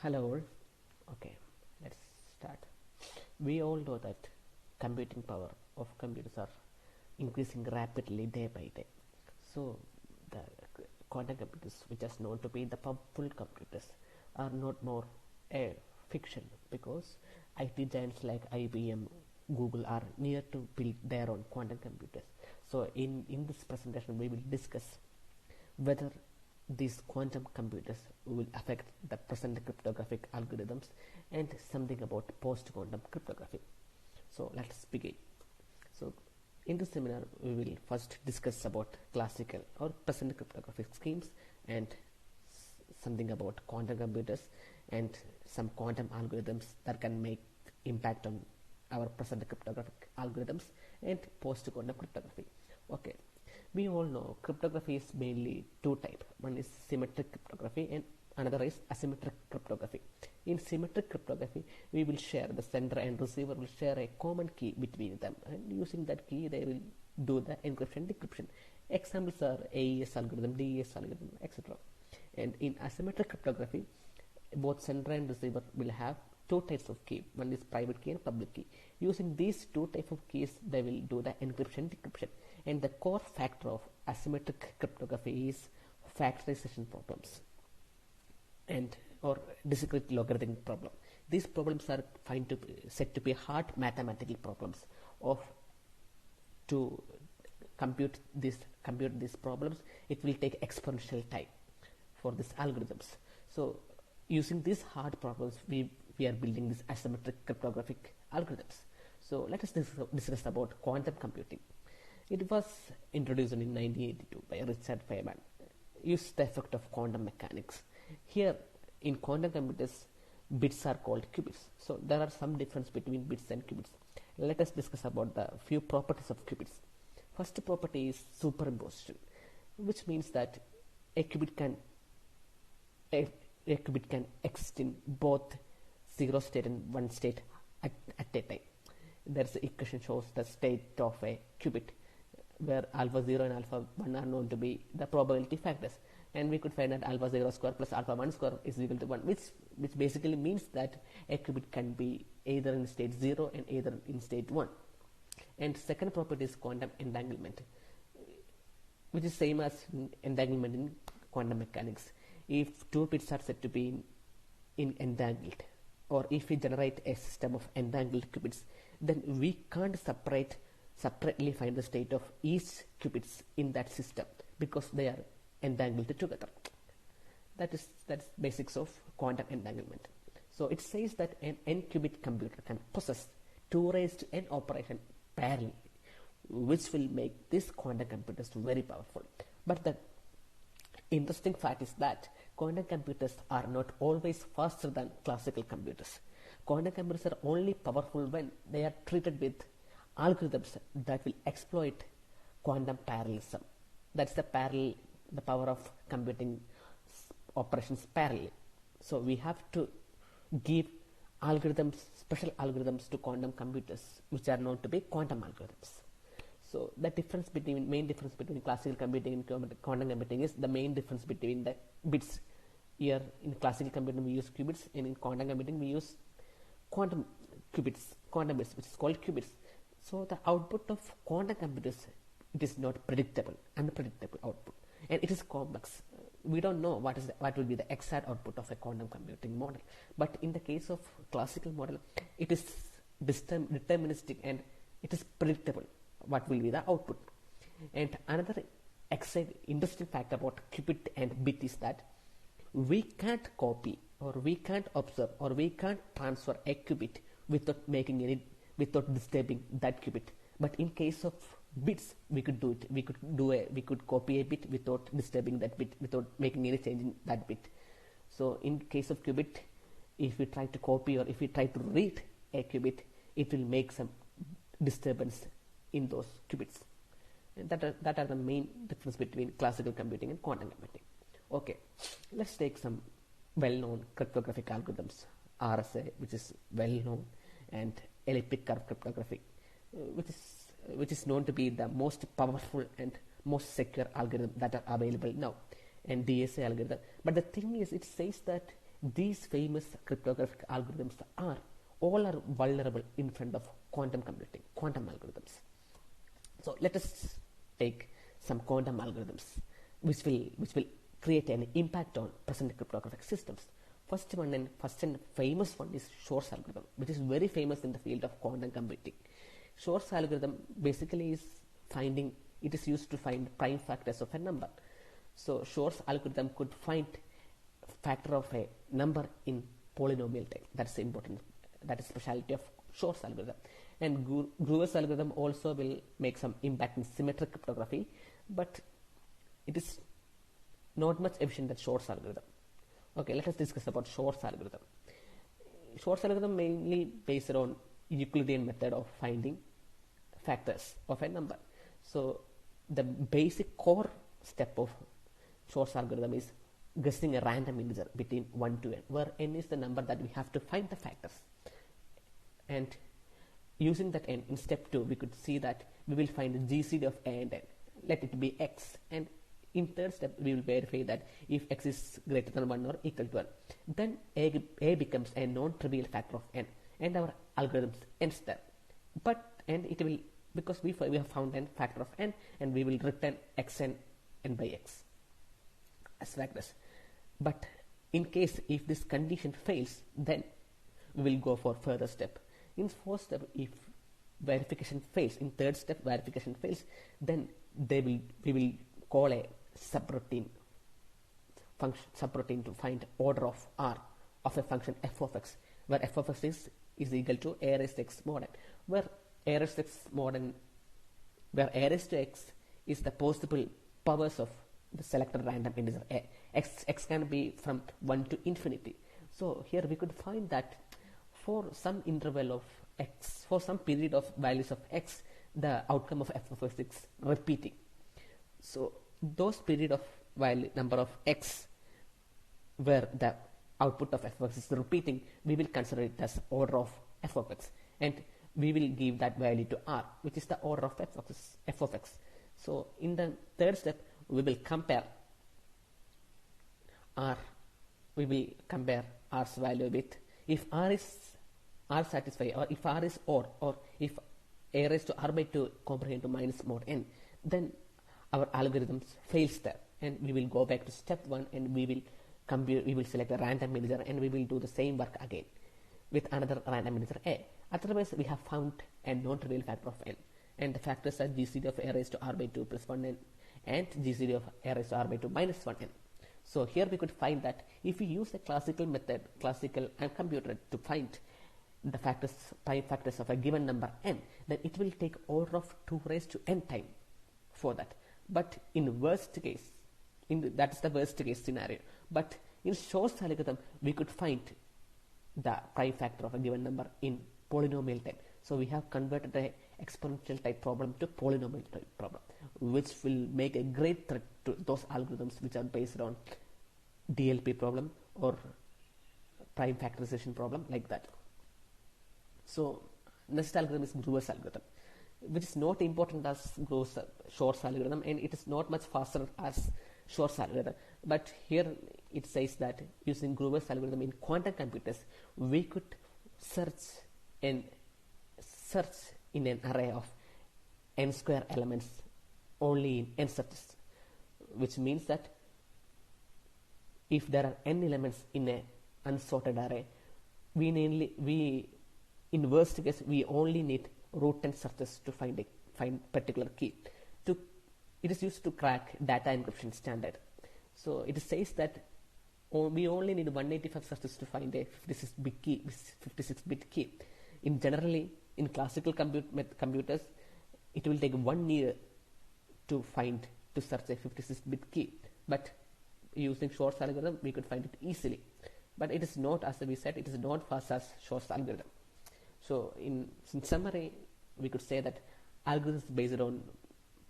Hello all. Okay, let's start. We all know that computing power of computers are increasing rapidly day by day. So the quantum computers, which are known to be the powerful computers, are not more a fiction because IT giants like IBM, Google are near to build their own quantum computers. So in this presentation we will discuss whether these quantum computers will affect the present cryptographic algorithms and something about post-quantum cryptography. So let's begin. So in this seminar we will first discuss about classical or present cryptographic schemes and something about quantum computers and some quantum algorithms that can make impact on our present cryptographic algorithms and post-quantum cryptography. Okay, we all know cryptography is mainly two types. One is symmetric cryptography and another is asymmetric cryptography. In symmetric cryptography, we will share, the sender and receiver will share a common key between them, and using that key they will do the encryption decryption. Examples are AES algorithm, DES algorithm, etc. And in asymmetric cryptography, both sender and receiver will have two types of key. One is private key and public key. Using these two types of keys, they will do the encryption decryption. And the core factor of asymmetric cryptography is factorization problems and or discrete logarithm problem. These problems are said to be hard mathematical problems. To compute these problems, it will take exponential time for these algorithms. So using these hard problems, we are building these asymmetric cryptographic algorithms. So let us discuss about quantum computing. It was introduced in 1982 by Richard Feynman. Used the effect of quantum mechanics. Here in quantum computers, bits are called qubits. So there are some difference between bits and qubits. Let us discuss about the few properties of qubits. First property is superimposition, which means that a qubit can exist in both 0 state and 1 state at a time. There's an equation shows the state of a qubit where alpha 0 and alpha 1 are known to be the probability factors, and we could find that alpha 0 square plus alpha 1 square is equal to 1, which basically means that a qubit can be either in state 0 and either in state 1. And second property is quantum entanglement, which is same as entanglement in quantum mechanics. If two bits are said to be in entangled, or if we generate a system of entangled qubits, then we can't separately find the state of each qubits in that system because they are entangled together. That's basics of quantum entanglement. So it says that an n-qubit computer can process 2 raised to n operation parallel, which will make these quantum computers very powerful. But the interesting fact is that quantum computers are not always faster than classical computers. Quantum computers are only powerful when they are treated with algorithms that will exploit quantum parallelism. That's the power of computing operations parallel. So we have to give special algorithms to quantum computers, which are known to be quantum algorithms. So the main difference between classical computing and quantum computing is the main difference between the bits. Here in classical computing we use qubits, and in quantum computing we use quantum bits, which is called qubits. So the output of quantum computers, it is not unpredictable output, and it is complex. We don't know what will be the exact output of a quantum computing model. But in the case of classical model, it is deterministic and it is predictable what will be the output. And another interesting fact about qubit and bit is that we can't copy, or we can't observe, or we can't transfer a qubit without disturbing that qubit. But in case of bits, we could do it. We could copy a bit without disturbing that bit, without making any change in that bit. So in case of qubit, if we try to copy or if we try to read a qubit, it will make some disturbance in those qubits. And that are the main difference between classical computing and quantum computing. Okay, let's take some well-known cryptographic algorithms. RSA, which is well-known, and elliptic curve cryptography, which is known to be the most powerful and most secure algorithm that are available now, and DSA algorithm. But the thing is, it says that these famous cryptographic algorithms all are vulnerable in front of quantum computing, quantum algorithms. So let us take some quantum algorithms which will create an impact on present cryptographic systems. First and famous one is Shor's algorithm, which is very famous in the field of quantum computing. Shor's algorithm basically is used to find prime factors of a number. So Shor's algorithm could find factor of a number in polynomial time. That's important. That is specialty of Shor's algorithm. And Grover's algorithm also will make some impact in symmetric cryptography, but it is not much efficient than Shor's algorithm. Okay, let us discuss about Shor's algorithm. Shor's algorithm mainly based on Euclidean method of finding factors of a number. So the basic core step of Shor's algorithm is guessing a random integer between 1 to n, where n is the number that we have to find the factors. And using that n, in step 2, we could see that we will find the GCD of a and n. Let it be x. And in third step, we will verify that if x is greater than 1 or equal to 1, then a becomes a non-trivial factor of n, and our algorithm ends there. And it will, because we have found a factor of n, and we will return xn n by x as factors. But in case if this condition fails, then we will go for further step. In fourth step, if verification fails, in third step verification fails, then we will call a subroutine to find order of R of a function f of x, where f of x is equal to a raised to x mod n, where a raised to x is the possible powers of the selected random integer a. X can be from 1 to infinity. So here we could find that for some interval of x, for some period of values of x, the outcome of f of x is repeating. So those period of number of x where the output of f of x is repeating, we will consider it as order of f of x, and we will give that value to R, which is the order of f of x. So in the third step, we will compare R. We will compare R's value with, if R satisfy, or if R is or if a raised to R by 2 comprehend to minus mod n, then our algorithm fails there, and we will go back to step 1, and we will select a random integer, and we will do the same work again with another random integer a. Otherwise, we have found a non-trivial factor of n, and the factors are GCD of a raised to R by 2 plus 1n and GCD of a raised to R by 2 minus 1n. So here we could find that if we use a classical computer to find the prime factors of a given number n, then it will take order of 2 raised to n time for that. But in worst case, that is the worst case scenario. But in Shor's algorithm, we could find the prime factor of a given number in polynomial time. So we have converted an exponential type problem to polynomial type problem, which will make a great threat to those algorithms which are based on DLP problem or prime factorization problem like that. So next algorithm is Grover's algorithm, which is not important as Shor's algorithm, and it is not much faster as Shor's algorithm. But here it says that using Grover's algorithm in quantum computers, we could search in an array of n square elements only in n searches, which means that if there are n elements in an unsorted array, in worst case, we only need root n searches to find particular key. It is used to crack data encryption standard. So it says that we only need 185 searches to find a 56-bit key. In classical computers, it will take 1 year to search a 56-bit key. But using Shor's algorithm, we could find it easily. But it is not, as we said, it is not fast as Shor's algorithm. So in summary, we could say that algorithms based on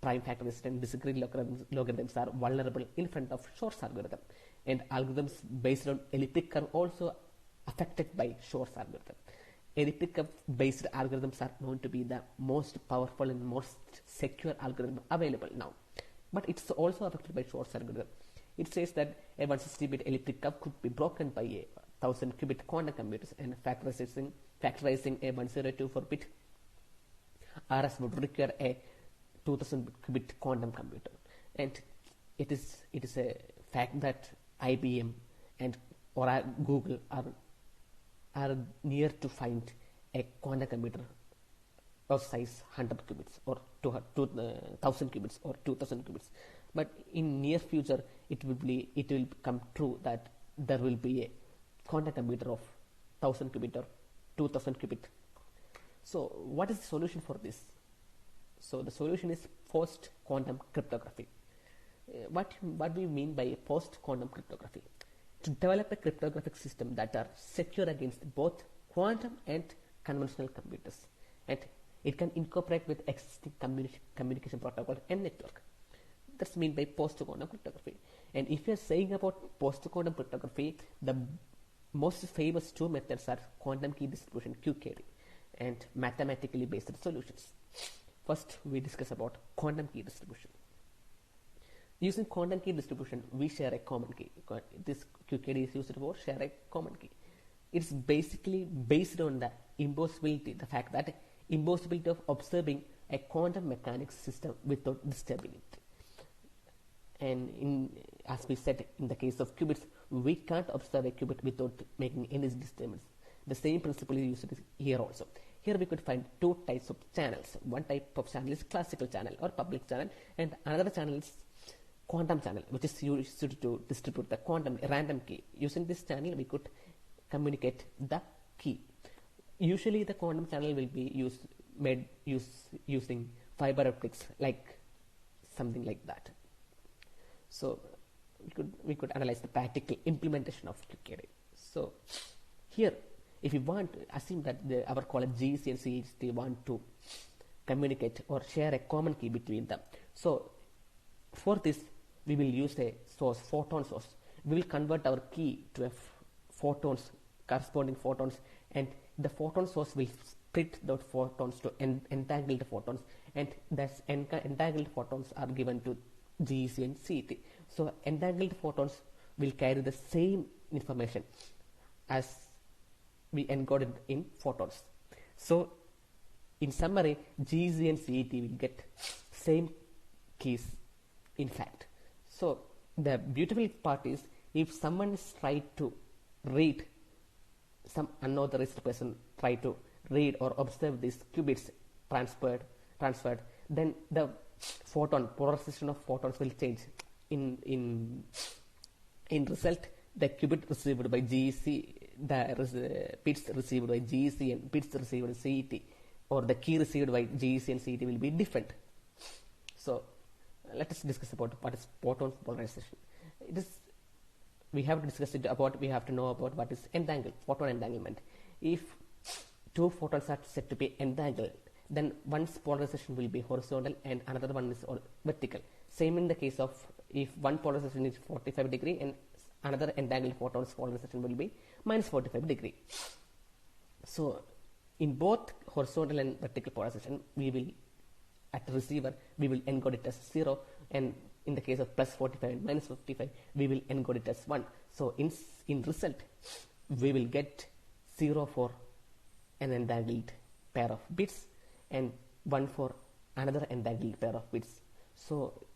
prime factors and discrete logarithms are vulnerable in front of Shor's algorithm, and algorithms based on elliptic curve also affected by Shor's algorithm. Elliptic curve based algorithms are known to be the most powerful and most secure algorithm available now, but it's also affected by Shor's algorithm. It says that a 160-bit elliptic curve could be broken by a 1000 qubit quantum computers, and factorizing a 102 bit RS would require a 2000 qubit quantum computer. And it is a fact that IBM and or Google are near to find a quantum computer of size 100 qubits or 1000 qubits or 2000 qubits. But in near future, it will come true that there will be a quantum computer of 1000 qubit or 2000 qubit. So what is the solution for this? So the solution is post quantum cryptography. What we mean by post quantum cryptography? To develop a cryptographic system that are secure against both quantum and conventional computers, and it can incorporate with existing communication protocol and network. That's mean by post quantum cryptography. And if you are saying about post quantum cryptography, the most famous two methods are quantum key distribution (QKD) and mathematically based solutions. First, we discuss about quantum key distribution. Using quantum key distribution, we share a common key. This QKD is used for share a common key. It's basically based on the fact that impossibility of observing a quantum mechanics system without disturbing it. And as we said, in the case of qubits, we can't observe a qubit without making any disturbance. The same principle is used here also. Here we could find two types of channels. One type of channel is classical channel or public channel, and another channel is quantum channel, which is used to distribute the quantum random key. Using this channel, we could communicate the key. Usually, the quantum channel will be using fiber optics, like something like that. So we could analyze the practical implementation of QKD. So here, if you want to assume that our college GEC and CET want to communicate or share a common key between them. So for this, we will use a source, photon source. We will convert our key to a corresponding photons, and the photon source will split those photons to entangled photons, and thus entangled photons are given to GEC and CET. So entangled photons will carry the same information as we encoded in photons. So in summary, GEC and CET will get same keys in fact. So the beautiful part is, if someone is trying to read, some unauthorized person try to read or observe these qubits transferred, then the polarization of photons will change. In result, the qubit received by GEC, the bits received by GEC and bits received by CET, or the key received by GEC and CET will be different. So let us discuss about what is photon polarization. We have to know about what is photon entanglement. If two photons are said to be entangled, then one's polarization will be horizontal and another one is vertical. Same in the case of if one polarization is 45 degree and another entangled photon's polarization will be minus 45 degree. So in both horizontal and vertical polarization, at the receiver, we will encode it as 0, and in the case of plus 45 and minus 55, we will encode it as 1. So in result, we will get 0 for an entangled pair of bits and 1 for another entangled pair of bits. So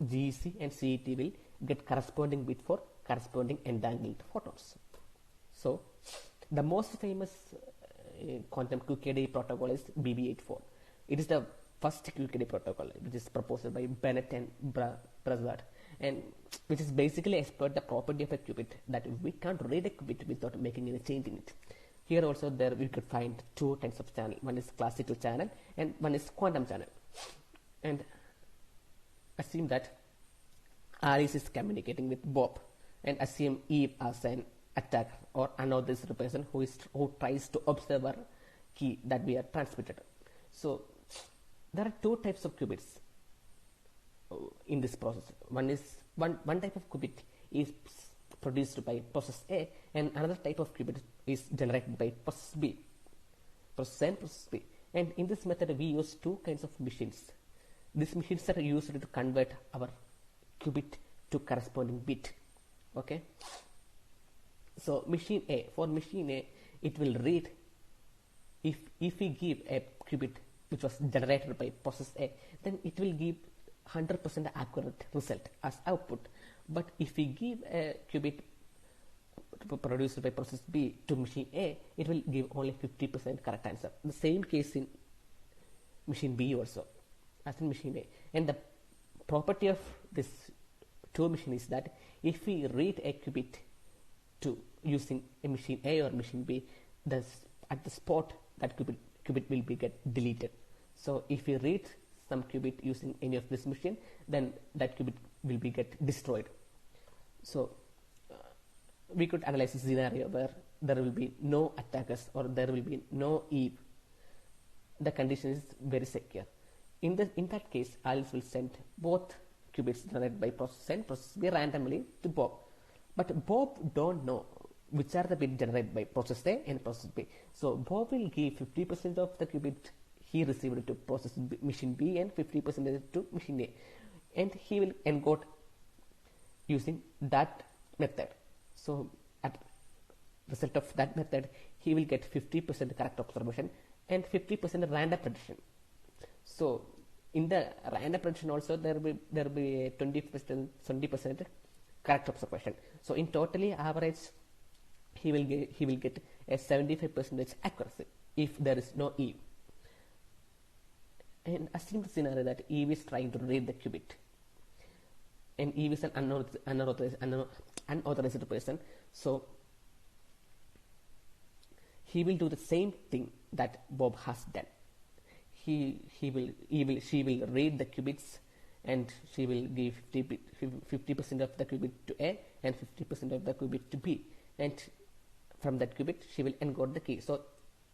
GEC and CET will get corresponding bit for corresponding entangled photons. So the most famous quantum QKD protocol is BB84. It is the first QKD protocol, which is proposed by Bennett and Brassard, and which is basically exploit the property of a qubit, that we can't read a qubit without making any change in it. Here also we could find two types of channel. One is classical channel and one is quantum channel. And assume that Alice is communicating with Bob, and assume Eve as an attacker or unauthorized person who tries to observe our key that we are transmitted. So there are two types of qubits in this process. One type of qubit is produced by process A, and another type of qubit is generated by process B. Process A and process B. And in this method, we use two kinds of machines. These machines are used to convert our qubit to corresponding bit. Okay. So for machine A, it will read, if we give a qubit which was generated by process A, then it will give 100% accurate result as output. But if we give a qubit produced by process B to machine A, it will give only 50% correct answer. The same case in machine B also as in machine A. And the property of this two machine is that if we read a qubit to using a machine A or machine B, at the spot that qubit will be get deleted. So if we read some qubit using any of this machine, then that qubit will be get destroyed. So we could analyze a scenario where there will be no attackers or there will be no Eve. The condition is very secure. In that case, Alice will send both qubits generated by process A and process B randomly to Bob. But Bob don't know which are the bits generated by process A and process B. So Bob will give 50% of the qubit he received to process B, machine B, and 50% to machine A. And he will encode using that method. So at result of that method, he will get 50% correct observation and 50% random prediction. So in the random prediction also there will be a 20% correct observation. So in totally average, he will get a 75% accuracy if there is no Eve. And assume the scenario that Eve is trying to read the qubit, and Eve is an unauthorized person. So he will do the same thing that Bob has done. She will read the qubits, and she will give 50% of the qubit to A and 50% of the qubit to B, and from that qubit she will encode the key. So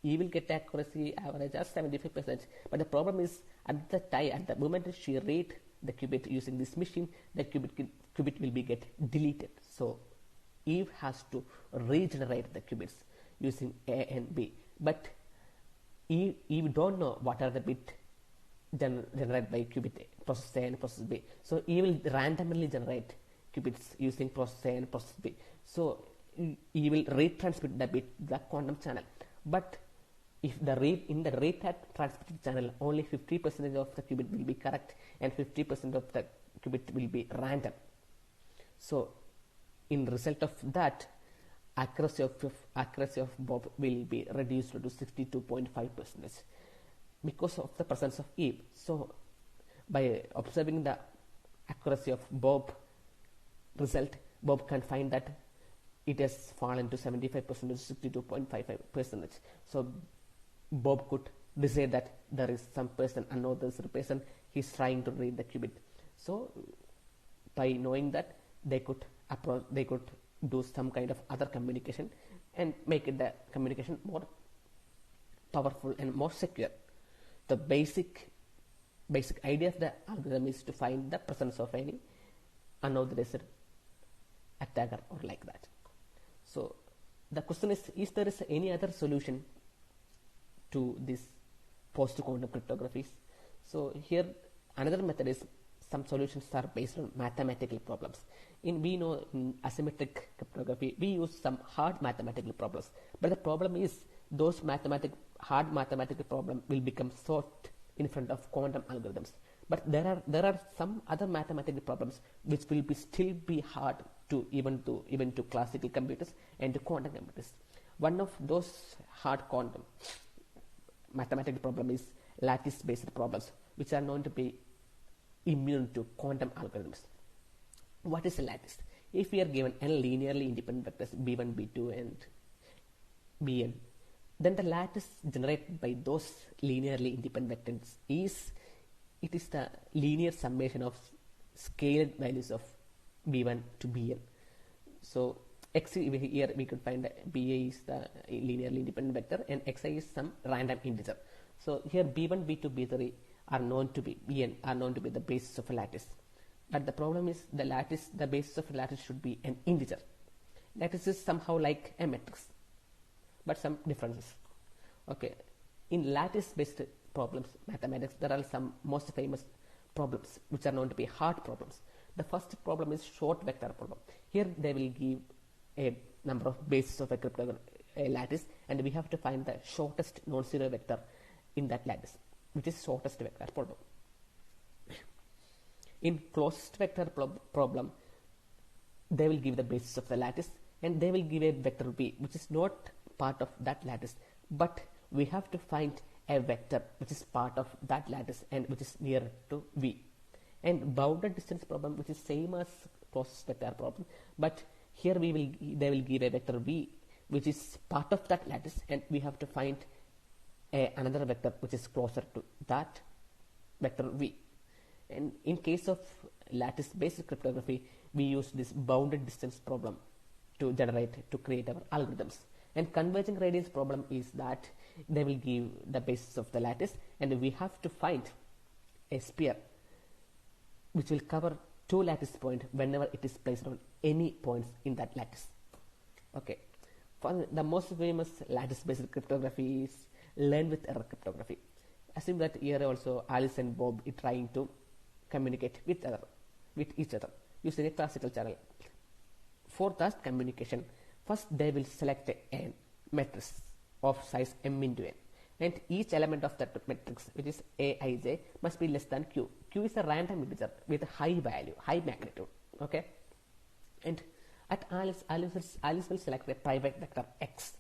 you will get accuracy average as 75%. But the problem is at the moment she read the qubit using this machine, the qubit will be get deleted. So Eve has to regenerate the qubits using A and B. But Eve don't know what are the bit generated by qubit process A and process B. So Eve will randomly generate qubits using process A and process B. So Eve will retransmit the bit the quantum channel. But if in the transmitted channel, only 50% of the qubit will be correct and 50% of the qubit will be random. So in result of that, accuracy of Bob will be reduced to 62.5% because of the presence of Eve. So by observing the accuracy of Bob result, Bob can find that it has fallen to 75% to 62.55%. So Bob could decide that there is some person, unauthorized person, he is trying to read the qubit. So by knowing that, they could do some kind of other communication and make the communication more powerful and more secure. The basic idea of the algorithm is to find the presence of any unauthorized attacker or like that. So the question is there is any other solution to this post-quantum cryptographies? So here another method is, some solutions are based on mathematical problems. We know in asymmetric cryptography we use some hard mathematical problems, but the problem is those hard mathematical problems will become solved in front of quantum algorithms. But there are some other mathematical problems which will still be hard to even to classical computers and to quantum computers. One of those hard quantum mathematical problem is lattice-based problems, which are known to be immune to quantum algorithms. What is a lattice? If we are given n linearly independent vectors b1, b2 and bn, then the lattice generated by those linearly independent vectors is the linear summation of scaled values of b1 to bn. So x here we could find that ba is the linearly independent vector and xi is some random integer. So here b1, b2, b3 are known to be the basis of a lattice. But the problem is the basis of a lattice should be an integer. Lattice is somehow like a matrix, but some differences. Okay, in lattice-based problems, mathematics, there are some most famous problems which are known to be hard problems. The first problem is short vector problem. Here they will give a number of bases of a lattice, and we have to find the shortest non-zero vector in that lattice, which is shortest vector problem. In closest vector problem, they will give the basis of the lattice, and they will give a vector v, which is not part of that lattice, but we have to find a vector which is part of that lattice and which is near to v. And bounded distance problem, which is same as closest vector problem, but here they will give a vector v which is part of that lattice, and we have to find another vector which is closer to that vector v. And in case of lattice based cryptography, we use this bounded distance problem to create our algorithms. And converging radius problem is that they will give the basis of the lattice, and we have to find a sphere which will cover two lattice points whenever it is placed on any points in that lattice. Okay, for the most famous lattice based cryptography is learn with error cryptography. Assume that here also Alice and Bob are trying to communicate with each other using a classical channel. For that communication, first they will select a matrix of size m into n, and each element of that matrix, which is aij, must be less than q. Q is a random integer with a high value, high magnitude. Okay, and at Alice will select a private vector x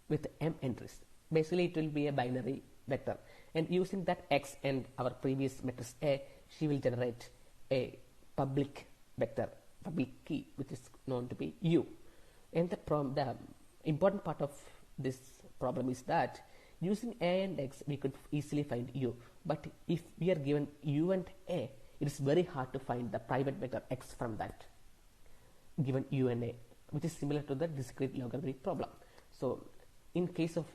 with m entries. Basically, it will be a binary vector, and using that x and our previous matrix A, she will generate a public vector, public key, which is known to be u. And the important part of this problem is that using a and x, we could easily find u, but if we are given u and a, it is very hard to find the private vector x from that given u and a, which is similar to the discrete logarithmic problem. So in case of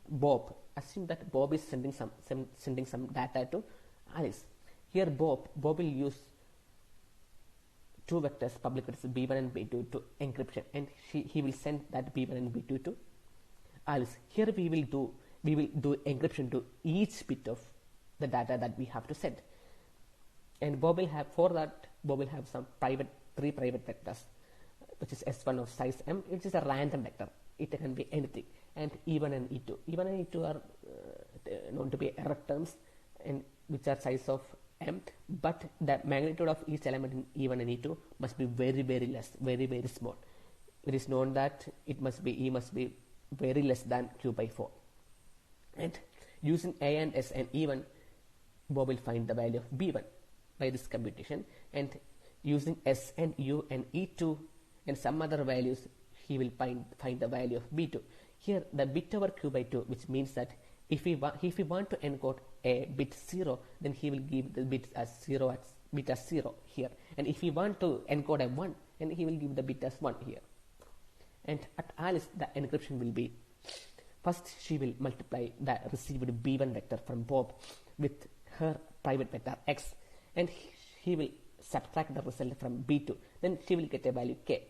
Bob, assume that Bob is sending some data to Alice. Here Bob will use two vectors, public vectors b1 and b2, to encryption, and he will send that b1 and b2 to Alice. Here we will do encryption to each bit of the data that we have to send, and Bob will have some three private vectors, which is s1 of size m, which is a random vector. It can be anything, and e1 and e2. E1 and e2 are known to be error terms, and which are size of m, but the magnitude of each element in e1 and e2 must be very, very less, very, very small. It is known that e must be very less than q by 4. And using a and s and e1, Bob will find the value of b1 by this computation, and using s and u and e2 and some other values, he will find the value of b2. Here the bit over q by 2, which means that if we want to encode a bit 0, then he will give the bit as 0 here, and if we want to encode a 1, then he will give the bit as 1 here. And at Alice, the encryption will be, first she will multiply the received b1 vector from Bob with her private vector x, and he will subtract the result from b2, then she will get a value k.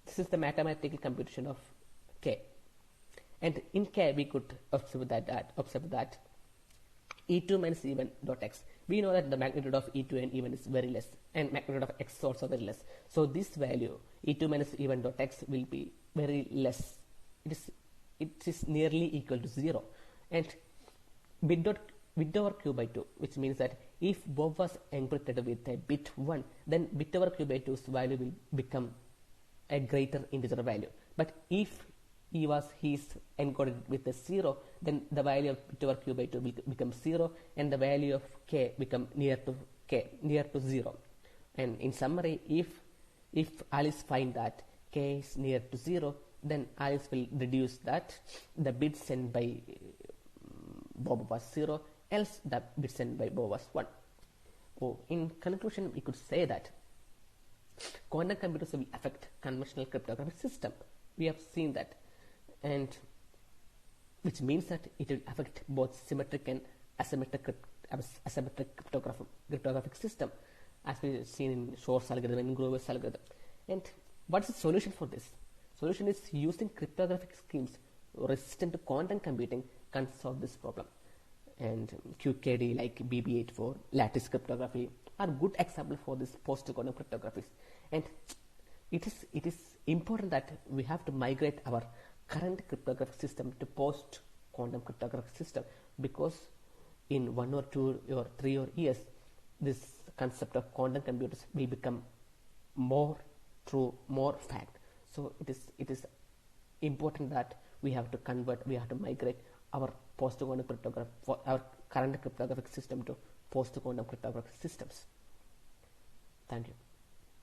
This is the mathematical computation of k. And in k, we could observe that e2 minus e1 dot x. We know that the magnitude of e2 and e1 is very less, and magnitude of x is also very less. So this value e2 minus e1 dot x will be very less. It is nearly equal to 0. And bit over q by 2, which means that if Bob was encrypted with a bit 1, then bit over q by 2's value will become a greater integer value. But if he is encoded with a 0, then the value of bit over q by 2 will become 0, and the value of k become near to 0. And in summary, if Alice find that k is near to 0, then Alice will deduce that the bit sent by Bob was 0, else the bit sent by Bob was 1. So in conclusion, we could say that quantum computers will affect conventional cryptographic system. We have seen that, and which means that it will affect both symmetric and asymmetric cryptographic system, as we have seen in Shor's algorithm and Grover's algorithm. And what's the solution for this? Solution is using cryptographic schemes resistant to quantum computing can solve this problem. And QKD like BB84, lattice cryptography are good example for this post-quantum cryptographies. And it is important that we have to migrate our current cryptographic system to post quantum cryptographic system, because in 1 or 2 or 3 or years this concept of quantum computers will become more true, more fact. So it is important that we have to migrate our post quantum cryptography, for our current cryptographic system to post quantum cryptographic systems. Thank you.